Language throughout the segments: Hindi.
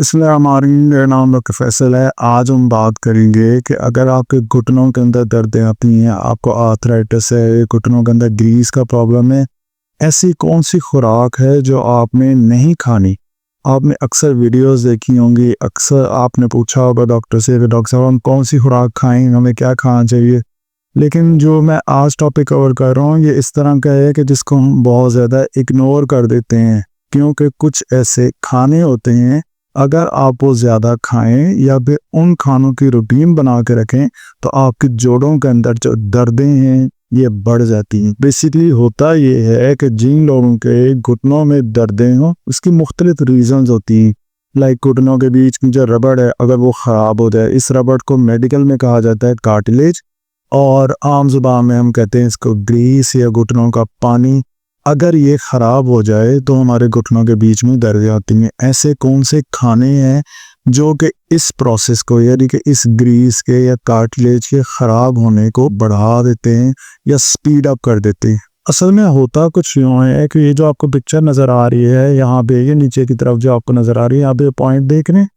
मेरा नाम डॉक्टर फैसल है। आज हम बात करेंगे कि अगर आपके घुटनों के अंदर दर्दें आती हैं, आपको आर्थराइटिस है, घुटनों के अंदर ग्रीस का प्रॉब्लम है, ऐसी कौन सी खुराक है जो आपने नहीं खानी। आपने अक्सर वीडियोस देखी होंगी, अक्सर आपने पूछा होगा डॉक्टर से कि डॉक्टर साहब हम कौन सी खुराक खाएं, हमें क्या खाना चाहिए। लेकिन जो मैं आज टॉपिक कवर कर रहा हूँ ये इस तरह का है कि जिसको हम बहुत ज़्यादा इग्नोर कर देते हैं, क्योंकि कुछ ऐसे खाने होते हैं अगर आप वो ज़्यादा खाएं या फिर उन खानों की रूटीन बना के रखें तो आपके जोड़ों के अंदर जो दर्दें हैं ये बढ़ जाती हैं। बेसिकली होता ये है कि जिन लोगों के घुटनों में दर्दें हों उसकी मुख्तलिफ रीजंस होती हैं। लाइक घुटनों के बीच की जो रबड़ है अगर वो ख़राब हो जाए, इस रबड़ को मेडिकल में कहा जाता है कार्टिलेज, और आम ज़ुबान में हम कहते हैं इसको ग्रीस या घुटनों का पानी। अगर ये ख़राब हो जाए तो हमारे घुटनों के बीच में दर्द आती हैं। ऐसे कौन से खाने हैं जो कि इस प्रोसेस को यानी कि इस ग्रीस के या कार्टिलेज के ख़राब होने को बढ़ा देते हैं या स्पीड अप कर देते हैं। असल में होता कुछ यूँ है कि ये जो आपको पिक्चर नज़र आ रही है यहाँ पे, ये नीचे की तरफ जो आपको नज़र आ रही है, यहाँ पे पॉइंट देख रहे हैं,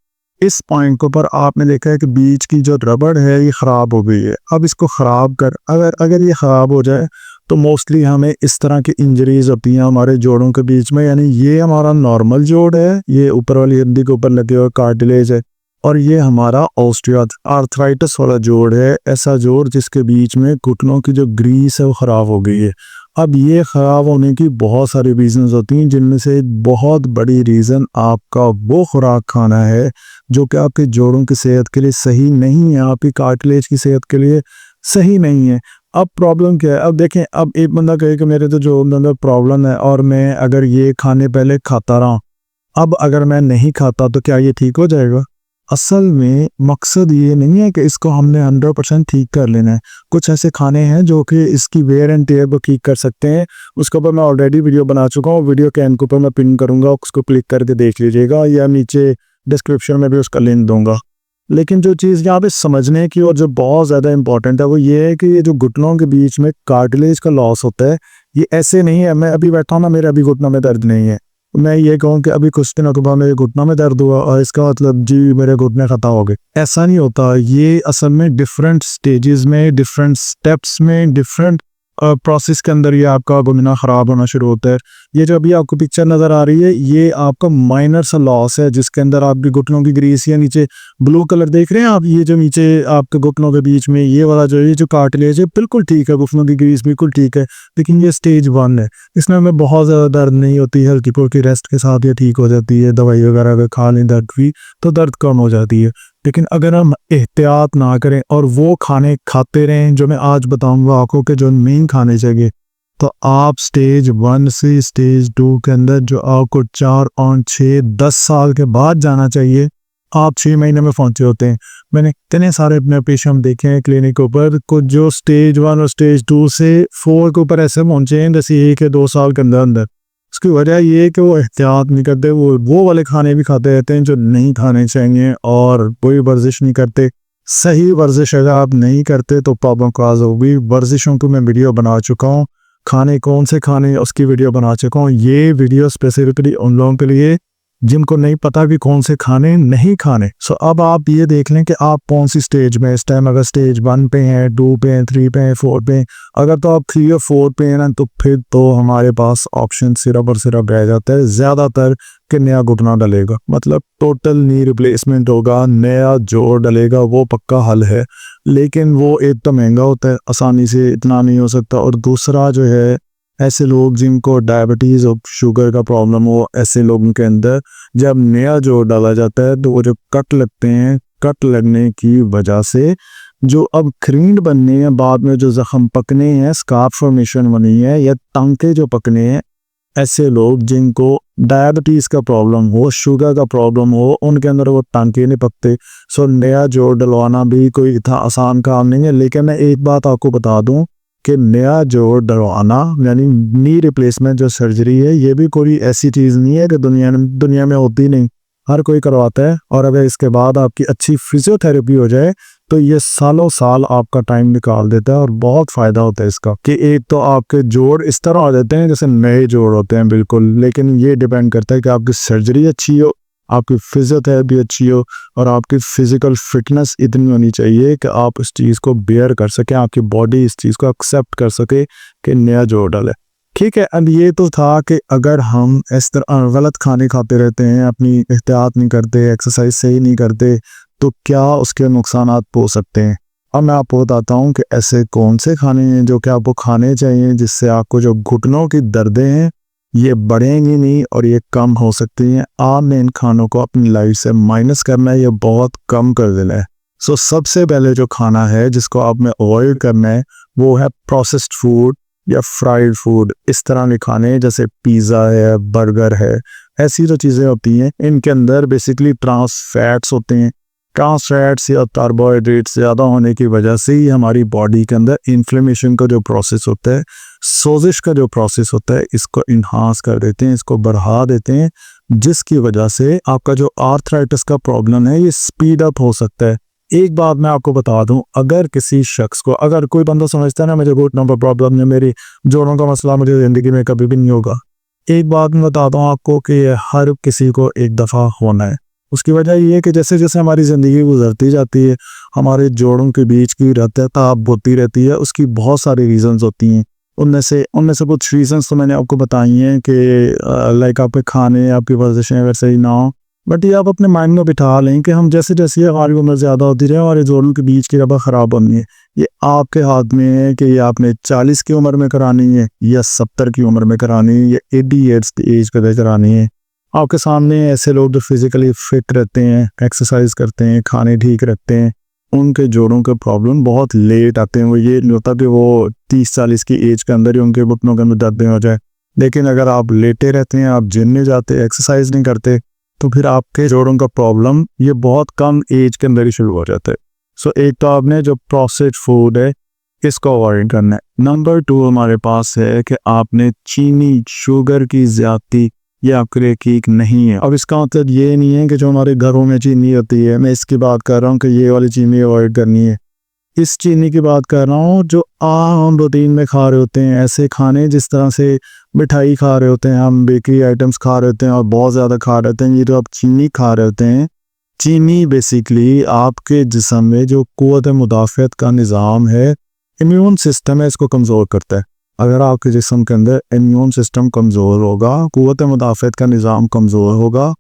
इस पॉइंट के ऊपर आपने देखा है कि बीच की जो रबड़ है ये ख़राब हो गई है। अब इसको ख़राब कर अगर ये ख़राब हो जाए तो मोस्टली हमें इस तरह की इंजरीज होती हैं हमारे जोड़ों के बीच में। यानी ये हमारा नॉर्मल जोड़ है, ये ऊपर वाली हड्डी के ऊपर लगे हुए कार्टिलेज है, और ये हमारा आर्थराइटिस वाला जोड़ है, ऐसा जोड़ जिसके बीच में घुटनों की जो ग्रीस है वो ख़राब हो गई है। अब ये ख़राब होने की बहुत सारी रीज़न्स होती हैं, जिनमें से एक बहुत बड़ी रीज़न आपका वो खुराक खाना है जो कि आपके जोड़ों की सेहत के लिए सही नहीं है, आपकी कार्टिलेज की सेहत के लिए सही नहीं है। अब प्रॉब्लम क्या है, अब देखें, अब एक बंदा कहे कि मेरे तो जो अंदर प्रॉब्लम है और मैं अगर ये खाने पहले खाता रहा, अब अगर मैं नहीं खाता तो क्या ये ठीक हो जाएगा। असल में मकसद ये नहीं है कि इसको हमने 100% ठीक कर लेना है। कुछ ऐसे खाने हैं जो कि इसकी वेयर एंड टेयर को ठीक कर सकते हैं। उसके ऊपर मैं ऑलरेडी वीडियो बना चुका हूँ, वीडियो के एंड के ऊपर मैं पिन करूँगा, उसको क्लिक करके देख लीजिएगा, या नीचे डिस्क्रिप्शन में भी उसका लिंक दूंगा। लेकिन जो चीज़ यहाँ पे समझने की और जो बहुत ज़्यादा इंपॉर्टेंट है वो ये है कि ये जो घुटनों के बीच में कार्टिलेज का लॉस होता है, ये ऐसे नहीं है मैं अभी बैठा हूँ ना, मेरे अभी घुटनों में दर्द नहीं है, मैं ये कहूँ कि अभी कुछ दिनों के बाद मेरे घुटनों में दर्द हुआ और इसका मतलब जी मेरे घुटने खता हो गए। ऐसा नहीं होता। ये असल में डिफरेंट स्टेजेस में, डिफरेंट स्टेप्स में, डिफरेंट प्रोसेस के अंदर ये आपका घुटना ख़राब होना शुरू होता है। ये जो अभी आपको पिक्चर नज़र आ रही है ये आपका माइनर सा लॉस है, जिसके अंदर आपकी घुटनों की ग्रीस या नीचे ब्लू कलर देख रहे हैं आप, ये जो नीचे आपके घुटनों के बीच में ये वाला जो कार्टिलेज है बिल्कुल ठीक है, घुटनों की ग्रीस बिल्कुल ठीक है, लेकिन ये स्टेज 1 है। इसमें हमें बहुत ज़्यादा दर्द नहीं होती, हल्की फुल्की रेस्ट के साथ ये ठीक हो जाती है, दवाई वगैरह अगर खा लें दर्द भी तो दर्द कम हो जाती है। लेकिन अगर हम एहतियात ना करें और वो खाने खाते रहें जो मैं आज बताऊंगा आपको कि जो नहीं खाने चाहिए, तो आप स्टेज 1 से स्टेज 2 के अंदर जो आपको 4 और 6 10 साल के बाद जाना चाहिए, आप 6 महीने में पहुंचे होते हैं। मैंने इतने सारे अपने पेशेंट देखे हैं क्लिनिक के ऊपर कुछ जो स्टेज 1 और स्टेज 2 से 4 के ऊपर ऐसे पहुंचे हैं जैसे 1 या 2 साल के अंदर अंदर। उसकी वजह ये है कि वो एहतियात नहीं करते, वो वाले खाने भी खाते रहते हैं जो नहीं खाने चाहिए, और कोई वर्जिश नहीं करते। सही वर्जिश अगर आप नहीं करते तो प्रॉब्लम काज होगी। वर्जिशों को मैं वीडियो बना चुका हूँ, खाने कौन से खाने उसकी वीडियो बना चुका हूँ। ये वीडियो स्पेसिफिकली उन लोगों के लिए जिनको नहीं पता कि कौन से खाने नहीं खाने। सो अब आप ये देख लें कि आप कौन सी स्टेज में इस टाइम, अगर स्टेज 1 पे हैं, 2 पे हैं, 3 पे हैं, 4 पे हैं। अगर तो आप 3 और 4 पे हैं ना, तो फिर तो हमारे पास ऑप्शन सिर्फ और सिर्फ रह जाता है ज़्यादातर कि नया घुटना डलेगा, मतलब टोटल नी रिप्लेसमेंट होगा, नया जोड़ डलेगा, वो पक्का हल है। लेकिन वो एक तो महंगा होता है, आसानी से इतना नहीं हो सकता, और दूसरा जो है ऐसे लोग जिनको डायबिटीज़ और शुगर का प्रॉब्लम हो, ऐसे लोगों के अंदर जब नया जोड़ डाला जाता है तो वो जो कट लगते हैं, कट लगने की वजह से जो अब खरींद बनने हैं, बाद में जो ज़ख्म पकने हैं, स्कार्फ फॉर्मेशन बनी है या टांके जो पकने हैं, ऐसे लोग जिनको डायबिटीज़ का प्रॉब्लम हो, शुगर का प्रॉब्लम हो, उनके अंदर वो टांके नहीं पकते। सो नया जोड़ डलवाना भी कोई इतना आसान काम नहीं है। लेकिन मैं एक बात आपको बता दूं कि नया जोड़ डलवाना यानी नी रिप्लेसमेंट जो सर्जरी है, ये भी कोई ऐसी चीज़ नहीं है कि दुनिया में होती नहीं, हर कोई करवाता है। और अगर इसके बाद आपकी अच्छी फिजियोथेरेपी हो जाए तो ये सालों साल आपका टाइम निकाल देता है, और बहुत फ़ायदा होता है इसका कि एक तो आपके जोड़ इस तरह आ जाते हैं जैसे नए जोड़ होते हैं बिल्कुल। लेकिन ये डिपेंड करता है कि आपकी सर्जरी अच्छी हो, आपकी फिजियोथेरेपी अच्छी हो और आपकी फिजिकल फिटनेस इतनी होनी चाहिए कि आप इस चीज़ को बेयर कर सकें, आपकी बॉडी इस चीज़ को एक्सेप्ट कर सके कि नया जोड़ डाले। ठीक है, अब ये तो था कि अगर हम इस तरह गलत खाने खाते रहते हैं, अपनी एहतियात नहीं करते, एक्सरसाइज सही नहीं करते, तो क्या उसके नुकसानात हो सकते हैं। अब मैं आपको बताता हूँ कि ऐसे कौन से खाने हैं जो कि आपको खाने चाहिए जिससे आपको जो घुटनों की दर्दें हैं ये बढ़ेंगी नहीं और ये कम हो सकती हैं। आपने इन खानों को अपनी लाइफ से माइनस करना है, ये बहुत कम कर देना है। सो सबसे पहले जो खाना है जिसको आपने अवॉइड करना है वो है प्रोसेस्ड फूड या फ्राइड फूड। इस तरह के खाने जैसे पिज़्ज़ा है, बर्गर है, ऐसी जो चीज़ें होती हैं इनके अंदर बेसिकली ट्रांस फैट्स होते हैं। ट्रांस फैट्स या कार्बोहाइड्रेट्स ज़्यादा होने की वजह से ही हमारी बॉडी के अंदर इन्फ्लेमेशन का जो प्रोसेस होता है, सोजिश का जो प्रोसेस होता है, इसको इन्हांस कर देते हैं, इसको बढ़ा देते हैं, जिसकी वजह से आपका जो आर्थराइटिस का प्रॉब्लम है ये स्पीड अप हो सकता है। एक बात मैं आपको बता दूं, अगर किसी शख्स को, अगर कोई बंदा समझता है ना मुझे घुटनों पर प्रॉब्लम है, मेरी जोड़ों का मसला मुझे ज़िंदगी में कभी भी नहीं होगा, एक बात मैं बताता हूँ आपको कि ये हर किसी को एक दफ़ा होना है। उसकी वजह ये है कि जैसे जैसे हमारी ज़िंदगी गुजरती जाती है हमारे जोड़ों के बीच की रत्ताब होती रहती है। उसकी बहुत सारी रीज़न्स होती हैं, उनमें से कुछ रीज़न्स तो मैंने आपको बताई हैं कि लाइक आपके खाने, आपकी वर्जिशें अगर सही ना हो, बट ये आप अपने माइंड में बिठा लें कि हम जैसे जैसे हमारी उम्र ज़्यादा होती रहे हमारे जोड़ों के बीच की रबा ख़राब होनी है। ये आपके हाथ में है कि ये आपने 40 की उम्र में करानी है या 70 की उम्र में करानी है या 80 ईयर्स की एज पे करानी है। आपके सामने ऐसे लोग जो फिजिकली फिट रहते हैं, एक्सरसाइज करते हैं, खाने ठीक रखते हैं, उनके जोड़ों के प्रॉब्लम बहुत लेट आते हैं। वो ये नहीं होता कि वो 30-40 की एज के अंदर ही उनके घुटनों के अंदर दर्दें हो जाए। लेकिन अगर आप लेटे रहते हैं, आप जिम नहीं जाते, एक्सरसाइज नहीं करते, तो फिर आपके जोड़ों का प्रॉब्लम ये बहुत कम एज के अंदर ही शुरू हो जाता है। सो एक तो आपने जो प्रोसेस्ड फूड है इसको अवॉइड करना है। नंबर 2 हमारे पास है कि आपने चीनी, शुगर की ज़्यादती, ये आपके लिए ठीक नहीं है। अब इसका मतलब ये नहीं है कि जो हमारे घरों में चीनी होती है, मैं इसकी बात कर रहा हूँ कि ये वाली चीनी अवॉइड करनी है। इस चीनी की बात कर रहा हूँ जो आम रूटीन में खा रहे होते हैं, ऐसे खाने जिस तरह से मिठाई खा रहे होते हैं, हम बेकरी आइटम्स खा रहे होते हैं और बहुत ज़्यादा खा रहे होते हैं, ये जो आप चीनी खा रहे होते हैं, चीनी बेसिकली आपके जिस्म में जो क़ुव्वत मुदाफ़अत का निज़ाम है, इम्यून सिस्टम है, इसको कमज़ोर करता है। अगर आपके जिस्म के अंदर इम्यून सिस्टम कमज़ोर होगा, क़ुव्वत मुदाफ़अत का निज़ाम कमज़ोर होगा,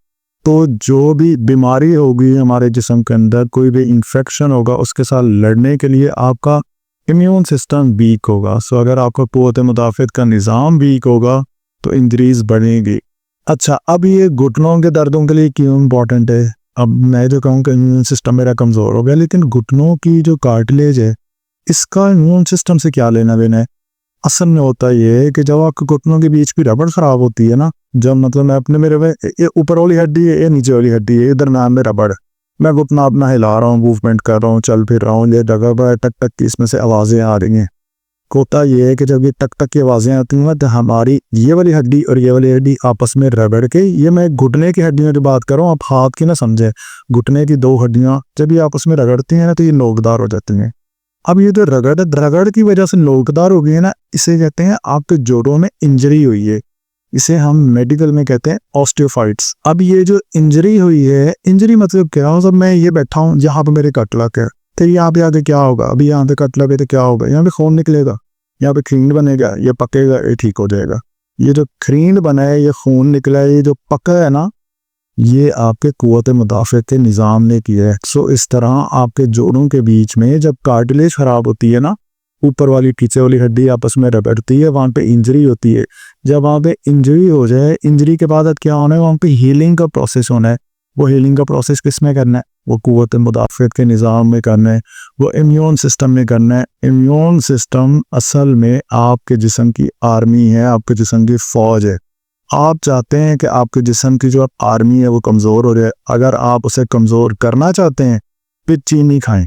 तो जो भी बीमारी होगी हमारे जिस्म के अंदर, कोई भी इन्फेक्शन होगा, उसके साथ लड़ने के लिए आपका इम्यून सिस्टम वीक होगा। सो अगर आपका क़ुव्वत मुदाफ़अत का निज़ाम वीक होगा तो इंजरीज बढ़ेंगी। अच्छा, अब ये घुटनों के दर्दों के लिए क्यों इम्पॉर्टेंट है? अब मैं जो कहूँ कि इम्यून सिस्टम मेरा कमज़ोर हो गया, लेकिन घुटनों की जो कार्टिलेज है इसका इम्यून सिस्टम से क्या लेना देना है? असल में होता ये है कि जब आपके घुटनों के बीच की रबड़ ख़राब होती है ना, जब मतलब मैं अपने मेरे में ये ऊपर वाली हड्डी है, ये नीचे वाली हड्डी है, इधर दरम्यान में रबड़, मैं घुटना अपना हिला रहा हूँ, मूवमेंट कर रहा हूँ, चल फिर रहा हूँ, ये जगह पर टक टक की इसमें से आवाज़ें आ रही हैं। होता ये है कि जब ये टक टक की आवाज़ें आती हैं तो हमारी ये वाली हड्डी और ये वाली हड्डी आपस में रगड़ के, ये मैं घुटने की हड्डियों की बात कर रहा हूँ, आप हाथ की ना समझे, घुटने की 2 हड्डियाँ जब ये आपस में रगड़ती हैं ना तो ये नोकदार हो जाती हैं। अब ये जो रगड़ की वजह से नोकदार हो गई है ना, इसे कहते हैं आपके जोड़ों में इंजरी हुई है। इसे हम मेडिकल में कहते हैं ऑस्टियोफाइट्स। अब ये जो इंजरी हुई है, इंजरी मतलब क्या हो, जब मैं ये बैठा हूँ यहाँ पे मेरे कट लग है, तो यहाँ पे आगे क्या होगा, अभी यहाँ पे कट लगे तो क्या होगा, यहाँ पे खून निकलेगा, यहाँ पे खरींड बनेगा, ये पकेगा, ये ठीक हो जाएगा। ये जो खरींड बना है, ये खून निकला है, ये जो पका है ना, ये आपके क़ुव्वत मुदाफ़अत के निज़ाम ने किया है। सो इस तरह आपके जोड़ों के बीच में जब कार्टिलेज ख़राब होती है ना, ऊपर वाली पीछे वाली हड्डी आपस में रगड़ती है, वहाँ पे इंजरी होती है। जब वहाँ पे इंजरी हो जाए, इंजरी के बाद क्या होना है, वहाँ पे हीलिंग का प्रोसेस होना है। वो हीलिंग का प्रोसेस किस में करना है? वो क़ुव्वत मुदाफ़अत के निज़ाम में करना है, वो इम्यून सिस्टम में करना है। इम्यून सिस्टम असल में आपके जिस्म की आर्मी है, आपके जिस्म की फ़ौज है। आप चाहते हैं कि आपके जिस्म की जो आर्मी है वो कमज़ोर हो जाए। अगर आप उसे कमज़ोर करना चाहते हैं, फिर चीनी खाएं,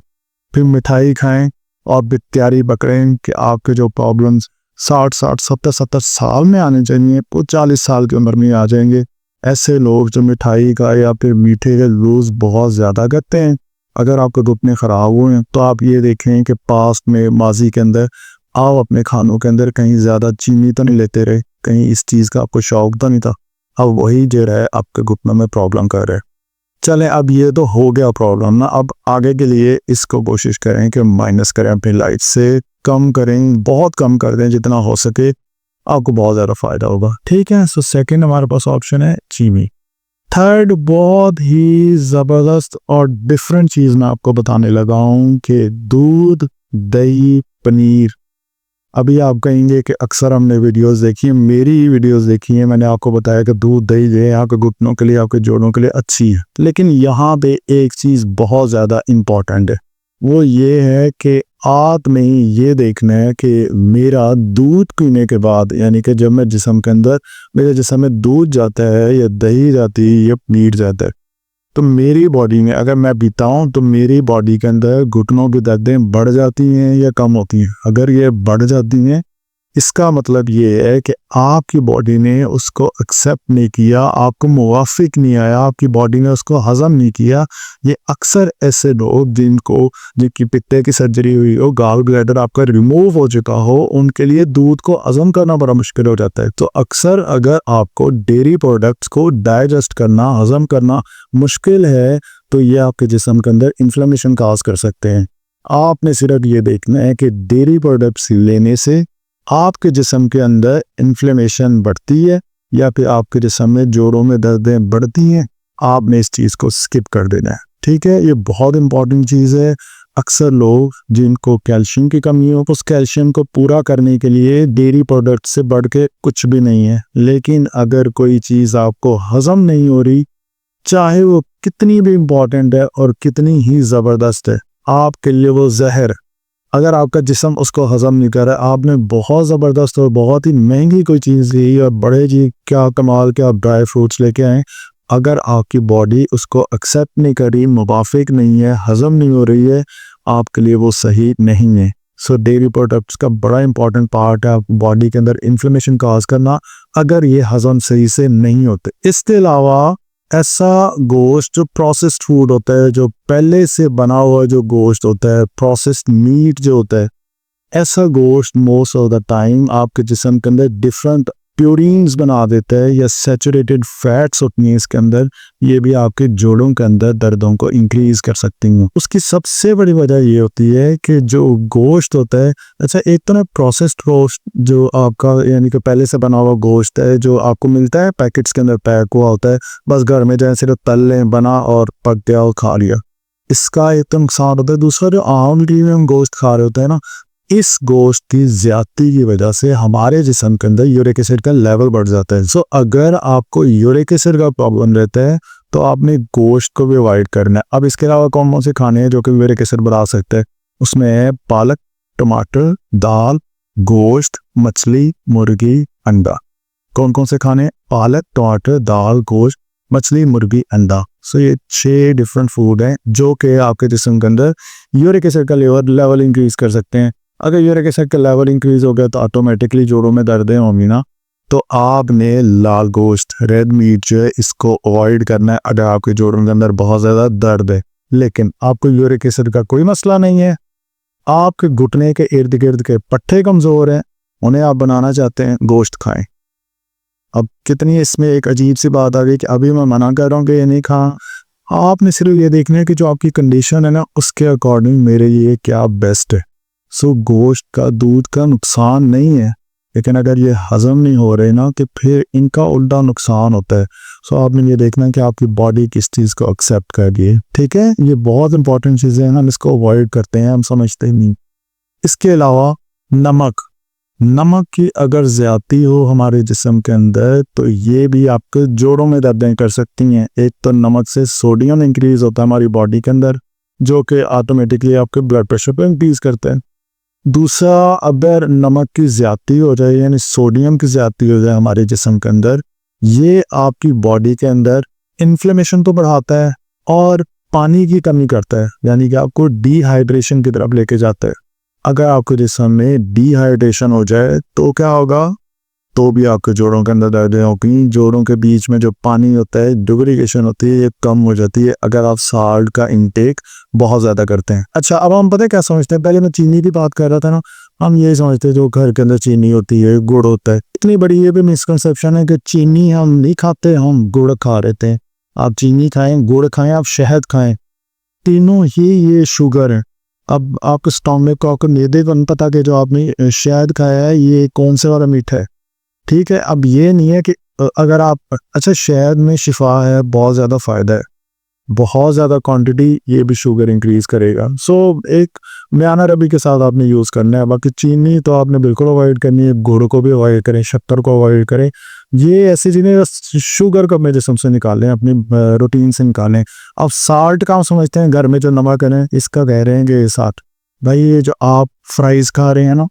फिर मिठाई खाएं और फिर तैयारी पकड़ें कि आपके जो प्रॉब्लम्स 60-60, 70-70 साल में आने चाहिए, वो 40 साल की उम्र में आ जाएंगे। ऐसे लोग जो मिठाई का या फिर मीठे का यूज़ बहुत ज़्यादा करते हैं, अगर आपके घुटने ख़राब हुए हैं तो आप ये देखें कि पास्ट में, माजी के अंदर आप अपने खानों के अंदर कहीं ज़्यादा चीनी तो नहीं लेते रहे, कहीं इस चीज़ का आपको शौक तो नहीं था। अब वही जो है आपके घुटनों में प्रॉब्लम कर रहा है। चलें, अब ये तो हो गया प्रॉब्लम ना। अब आगे के लिए इसको कोशिश करें कि माइनस करें, अपनी लाइफ से कम करें, बहुत कम कर दें जितना हो सके, आपको बहुत ज़्यादा फ़ायदा होगा। ठीक है, सो सेकंड हमारे पास ऑप्शन है चीनी। थर्ड बहुत ही ज़बरदस्त और डिफरेंट चीज़ मैं आपको बताने लगा हूँ कि दूध, दही, पनीर। अभी आप कहेंगे कि अक्सर हमने वीडियोस देखी हैं, मेरी ही वीडियोस देखी हैं, मैंने आपको बताया कि दूध दही जो है आपके घुटनों के लिए, आपके जोड़ों के लिए अच्छी है। लेकिन यहाँ पे एक चीज़ बहुत ज़्यादा इम्पॉर्टेंट है, वो ये है कि आपने ये देखना है कि मेरा दूध पीने के बाद, यानी कि जब मैं जिस्म के अंदर, मेरे जिस्म में दूध जाता है या दही जाती है या पनीर जाता है, तो मेरी बॉडी में अगर मैं पीता हूँ तो मेरी बॉडी के अंदर घुटनों की दर्दें बढ़ जाती हैं या कम होती हैं। अगर ये बढ़ जाती हैं, इसका मतलब ये है कि आपकी बॉडी ने उसको एक्सेप्ट नहीं किया, आपको मुवाफिक नहीं आया, आपकी बॉडी ने उसको हजम नहीं किया। ये अक्सर ऐसे लोग जिनकी पित्ते की सर्जरी हुई हो, गाल ब्लैडर आपका रिमूव हो चुका हो, उनके लिए दूध को हजम करना बड़ा मुश्किल हो जाता है। तो अक्सर अगर आपको डेयरी प्रोडक्ट्स को डाइजेस्ट करना, हजम करना मुश्किल है, तो ये आपके जिस्म के अंदर इन्फ्लेमेशन काज कर सकते हैं। आपने सिर्फ ये देखना है कि डेयरी प्रोडक्ट्स लेने से आपके जिस्म के अंदर इन्फ्लेमेशन बढ़ती है या फिर आपके जिस्म में जोड़ों में दर्दें बढ़ती हैं, आपने इस चीज़ को स्किप कर देना है। ठीक है, ये बहुत इंपॉर्टेंट चीज़ है। अक्सर लोग जिनको कैल्शियम की कमी हो, उस कैल्शियम को पूरा करने के लिए डेयरी प्रोडक्ट से बढ़ के कुछ भी नहीं है। लेकिन अगर कोई चीज़ आपको हजम नहीं हो रही, चाहे वो कितनी भी इम्पॉर्टेंट है और कितनी ही ज़बरदस्त है, आपके लिए वो जहर, अगर आपका जिस्म उसको हजम नहीं कर रहा है, आपने बहुत ज़बरदस्त और बहुत ही महंगी कोई चीज़ ली और बड़े जी क्या कमाल के आप ड्राई फ्रूट्स लेके आए, अगर आपकी बॉडी उसको एक्सेप्ट नहीं कर रही, मुवाफिक नहीं है, हजम नहीं हो रही है, आपके लिए वो सही नहीं है। सो डेयरी प्रोडक्ट्स का बड़ा इंपॉर्टेंट पार्ट है बॉडी के अंदर इन्फ्लेमेशन काज करना, अगर ये हजम सही से नहीं होते। इसके अलावा ऐसा गोश्त जो प्रोसेस्ड फूड होता है, जो पहले से बना हुआ जो गोश्त होता है, प्रोसेस्ड मीट जो होता है, ऐसा गोश्त मोस्ट ऑफ द टाइम आपके जिस्म के अंदर डिफरेंट प्यूरीन्स बना देता है या सैचुरेटेड फैट्स होती हैं इसके अंदर, ये भी आपके जोड़ों के अंदर दर्दों को इंक्रीज कर सकती हैं। उसकी सबसे बड़ी वजह ये होती है कि जो गोश्त होता है, अच्छा एक तो ना प्रोसेस्ड गोश्त जो आपका यानी कि पहले से बना हुआ गोश्त है जो आपको मिलता है पैकेट्स के अंदर पैक हुआ होता है, बस घर में जाए सिर्फ तल लें, बना और पक गया और खा लिया, इसका एक तो नुकसान होता है। दूसरा जो आम प्रीमियम गोश्त खा रहे होते हैं ना, इस गोश्त की ज्यादती की वजह से हमारे जिस्म के अंदर यूरिक एसिड का लेवल बढ़ जाता है। सो अगर आपको यूरिक एसिड का प्रॉब्लम रहता है तो आपने गोश्त को भी अवॉइड करना है। अब इसके अलावा कौन कौन से खाने हैं जो कि यूरिक एसिड बढ़ा सकते हैं, उसमें है पालक, टमाटर, दाल, गोश्त, मछली, मुर्गी, अंडा। कौन कौन से खाने? पालक, टमाटर, दाल, गोश्त, मछली, मुर्गी, अंडा। सो ये 6 डिफरेंट फूड हैं जो कि आपके जिस्म के अंदर यूरिक एसिड का लेवल इंक्रीज कर सकते हैं। अगर यूरिक एसिड का लेवल इंक्रीज हो गया तो ऑटोमेटिकली जोड़ों में दर्दें होंगी ना, तो आपने लाल गोश्त, रेड मीट जो है इसको अवॉइड करना है अगर आपके जोड़ों के अंदर बहुत ज़्यादा दर्द है। लेकिन आपको यूरिक एसिड का कोई मसला नहीं है, आपके घुटने के इर्द गिर्द के पट्टे कमज़ोर हैं, उन्हें आप बनाना चाहते हैं, गोश्त खाएं। अब कितनी इसमें एक अजीब सी बात आ गई कि अभी मैं मना कर रहा हूँ कि ये नहीं खा, आपने सिर्फ ये देखना है कि जो आपकी कंडीशन है ना उसके अकॉर्डिंग मेरे लिए क्या बेस्ट है। सो गोश्त का, दूध का नुकसान नहीं है, लेकिन अगर ये हजम नहीं हो रहे ना कि फिर इनका उल्टा नुकसान होता है। सो आपने ये देखना है कि आपकी बॉडी किस चीज़ को एक्सेप्ट कर रही है। ठीक है, ये बहुत इंपॉर्टेंट चीज़ें हैं, हम इसको अवॉइड करते हैं, हम समझते नहीं। इसके अलावा नमक की अगर ज़्यादती हो हमारे जिस्म के अंदर तो ये भी आपके जोड़ों में दर्दें कर सकती हैं। एक तो नमक से सोडियम इंक्रीज होता है हमारी बॉडी के अंदर, जो कि ऑटोमेटिकली आपके ब्लड प्रेशर पर इंक्रीज करता है। दूसरा, अगर नमक की ज़्यादती हो जाए यानी सोडियम की ज़्यादती हो जाए हमारे जिस्म के अंदर, ये आपकी बॉडी के अंदर इन्फ्लेमेशन तो बढ़ाता है और पानी की कमी करता है, यानी कि आपको डिहाइड्रेशन की तरफ लेके जाता है। अगर आपके जिस्म में डिहाइड्रेशन हो जाए तो क्या होगा, तो भी आपके जोड़ों के अंदर दर्दें होगी, जोड़ों के बीच में जो पानी होता है, लुब्रिकेशन होती है, ये कम हो जाती है अगर आप साल्ट का इंटेक बहुत ज़्यादा करते हैं। अच्छा, अब हम पता है क्या समझते हैं, पहले मैं चीनी की बात कर रहा था ना, हम ये समझते हैं जो घर के अंदर चीनी होती है, गुड़ होता है। इतनी बड़ी ये भी मिसकंसेप्शन है कि चीनी हम नहीं खाते, हम गुड़ खा रहे थे। आप चीनी खाएं, गुड़ खाएं, आप शहद खाएं, तीनों ही ये शुगर है। अब आपके स्टोमक को आपको मैदे को नहीं पता कि जो आपने शहद खाया है ये कौन से वाला मीठा है, ठीक है। अब ये नहीं है कि अगर आप अच्छा शहद में शिफा है, बहुत ज़्यादा फ़ायदा है, बहुत ज़्यादा क्वांटिटी ये भी शुगर इंक्रीज करेगा। सो एक म्याना रबी के साथ आपने यूज़ करना है। बाकी चीनी तो आपने बिल्कुल अवॉइड करनी है, गुड़ को भी अवॉइड करें, शक्कर को अवॉइड करें। ये ऐसी चीज़ें शुगर को अपने जिस्म से निकालें, अपनी रूटीन से निकालें। अब साल्ट का हम समझते हैं घर में जो नमक है, इसका कह रहे हैं कि साल्ट, भाई ये जो आप फ्राइज़ खा रहे हैं ना,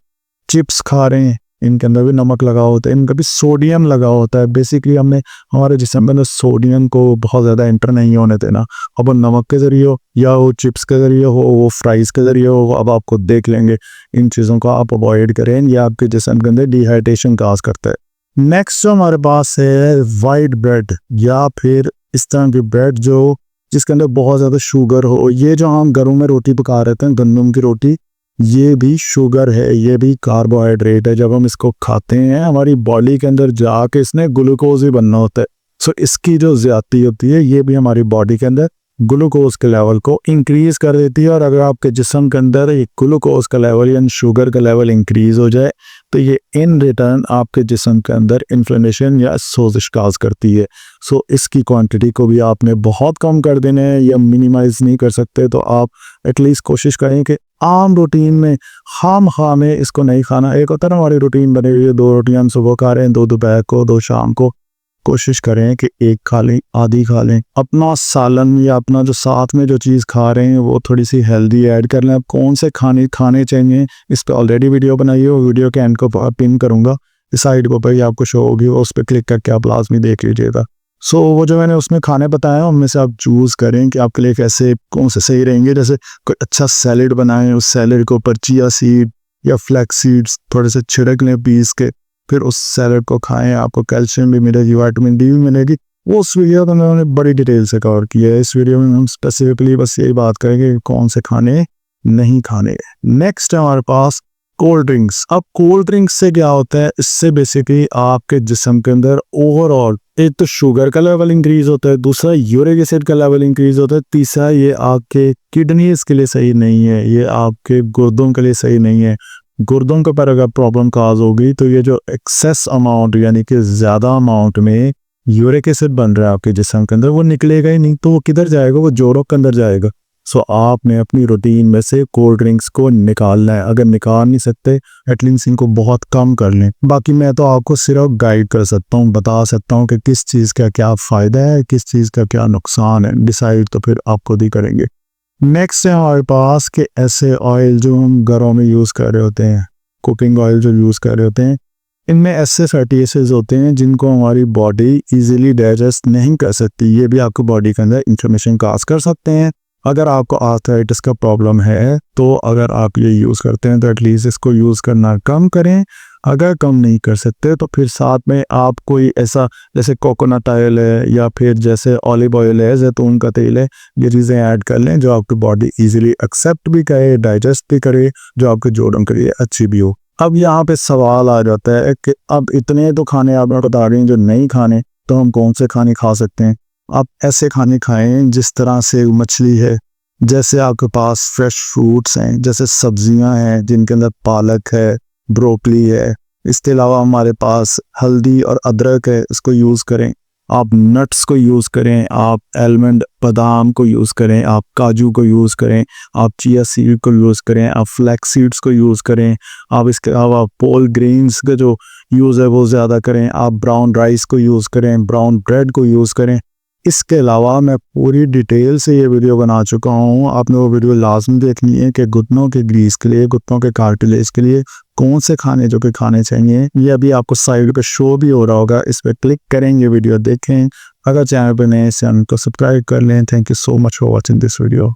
चिप्स खा रहे हैं, इनके अंदर भी नमक लगा होता है, इनका भी सोडियम लगा होता है। बेसिकली हमने हमारे जिस्म में सोडियम को बहुत ज़्यादा एंटर नहीं होने देना। अब वो नमक के ज़रिए हो या वो चिप्स के ज़रिए हो, वो फ्राइज़ के ज़रिए हो, अब आप खुद देख लेंगे। इन चीज़ों को आप अवॉइड करें, ये आपके जिस्म के अंदर डिहाइड्रेशन काज करता है। नेक्स्ट जो हमारे पास है वाइट ब्रेड या फिर इस तरह की ब्रेड जो जिसके अंदर बहुत ज़्यादा शुगर हो। ये जो हम घरों में रोटी पका रहे थे, गंदम की रोटी, ये भी शुगर है, ये भी कार्बोहाइड्रेट है। जब हम इसको खाते हैं हमारी बॉडी के अंदर जाके इसने ग्लूकोज ही बनना होता है। सो इसकी जो ज़्यादती होती है ये भी हमारी बॉडी के अंदर ग्लूकोज के लेवल को इंक्रीज कर देती है। और अगर आपके जिस्म के अंदर एक ग्लूकोज का लेवल या शुगर का लेवल इंक्रीज हो जाए तो ये इन रिटर्न आपके जिस्म के अंदर इन्फ्लेमेशन या सोजिश काज करती है। सो इसकी क्वांटिटी को भी आपने बहुत कम कर देना है या मिनिमाइज नहीं कर सकते तो आप एटलीस्ट कोशिश करें कि आम रूटीन में खाम खा में इसको नहीं खाना। एक होता है ना हमारी रूटीन बनी हुई है, 2 रोटियां हम सुबह खा रहे हैं, 2 दोपहर को, 2 शाम को। कोशिश करें कि एक खा लें, आधी खा लें। अपना सालन या अपना जो साथ में जो चीज़ खा रहे हैं वो थोड़ी सी हेल्दी ऐड कर लें। अब कौन से खाने चाहिए इस पर ऑलरेडी वीडियो बनाई है, वीडियो के एंड को पिन करूँगा, इस साइड को भाई आपको शो होगी, उस पर क्लिक करके आप लाजमी देख लीजिएगा। सो वो जो मैंने उसमें खाने बताए हैं उनमें से आप चूज़ करें कि आपके लिए कैसे कौन से सही रहेंगे। जैसे कोई अच्छा सैलेड बनाएं, उस सैलेड के ऊपर चिया सीड या फ्लैक्स सीड्स थोड़े से छिड़क लें पीस के, फिर उस सैलेड को खाएं, आपको कैल्शियम भी मिलेगी, विटामिन डी भी मिलेगी। वो उस वीडियो में मैंने बड़ी डिटेल से कवर किया है। इस वीडियो में हम स्पेसिफिकली बस यही बात करेंगे कि कौन से खाने नहीं खाने। नेक्स्ट है हमारे पास कोल्ड ड्रिंक्स। अब कोल्ड ड्रिंक्स से क्या होता है, इससे बेसिकली आपके जिस्म के अंदर ओवरऑल एक तो शुगर का लेवल इंक्रीज होता है, दूसरा यूरिक एसिड का लेवल इंक्रीज होता है, तीसरा ये आपके किडनीज के लिए सही नहीं है, ये आपके गुर्दों के लिए सही नहीं है। गुर्दों के पर अगर प्रॉब्लम काज होगी तो ये जो एक्सेस अमाउंट यानी कि ज़्यादा अमाउंट में यूरिक एसिड बन रहा है आपके जिस्म के अंदर वो निकलेगा ही नहीं, तो वो किधर जाएगा, वो जोड़ों के अंदर जाएगा। सो आपने अपनी रूटीन में से कोल्ड ड्रिंक्स को निकालना है। अगर निकाल नहीं सकते एटलीस्ट इनको बहुत कम कर लें। बाकी मैं तो आपको सिर्फ गाइड कर सकता हूँ, बता सकता हूँ कि किस चीज़ का क्या फ़ायदा है, किस चीज़ का क्या नुकसान है। डिसाइड तो फिर आप खुद ही करेंगे। नेक्स्ट है हमारे पास कि ऐसे ऑयल जो हम घरों में यूज़ कर रहे होते हैं, कुकिंग ऑयल जो यूज़ कर रहे होते हैं, इनमें ऐसे फैटी एसिड्स होते हैं जिनको हमारी बॉडी इजीली डाइजेस्ट नहीं कर सकती। ये भी आपको बॉडी के अंदर इन्फ्लेमेशन काज कर सकते हैं। अगर आपको आर्थराइटिस का प्रॉब्लम है तो अगर आप ये यूज़ करते हैं तो एटलीस्ट इसको यूज़ करना कम करें। अगर कम नहीं कर सकते तो फिर साथ में आप कोई ऐसा जैसे कोकोनट ऑयल है या फिर जैसे ऑलिव ऑयल है, जैतून का तेल है, ये चीज़ें ऐड कर लें जो आपकी बॉडी इजीली एक्सेप्ट भी करे, डाइजेस्ट भी करे, जो आपके जोड़ों के लिए अच्छी भी हो। अब यहाँ पे सवाल आ जाता है कि अब इतने तो खाने आप बता रहे हैं जो नहीं खाने, तो हम कौन से खाने खा सकते हैं। आप ऐसे खाने खाएं जिस तरह से मछली है, जैसे आपके पास फ्रेश फ्रूट्स हैं, जैसे सब्जियां हैं जिनके अंदर पालक है, ब्रोकली है। इसके अलावा हमारे पास हल्दी और अदरक है, इसको यूज़ करें। आप नट्स को यूज़ करें, आप आलमंड बादाम को यूज़ करें, आप काजू को यूज़ करें, आप चिया सीड को यूज़ करें, आप फ्लैक्स सीड्स को यूज़ करें। आप इसके अलावा पोल ग्रेन्स का जो यूज़ है वो ज़्यादा करें। आप ब्राउन राइस को यूज़ करें, ब्राउन ब्रेड को यूज़ करें। इसके अलावा मैं पूरी डिटेल से ये वीडियो बना चुका हूँ, आपने वो वीडियो लाजमी देखनी है कि घुटनों के ग्रीस के लिए, घुटनों के कार्टिलेज के लिए कौन से खाने जो कि खाने चाहिए। ये अभी आपको साइड पे शो भी हो रहा होगा, इस पर क्लिक करेंगे, वीडियो देखें। अगर चैनल पर नए, चैनल को सब्सक्राइब कर लें। Thank you so much for watching this video.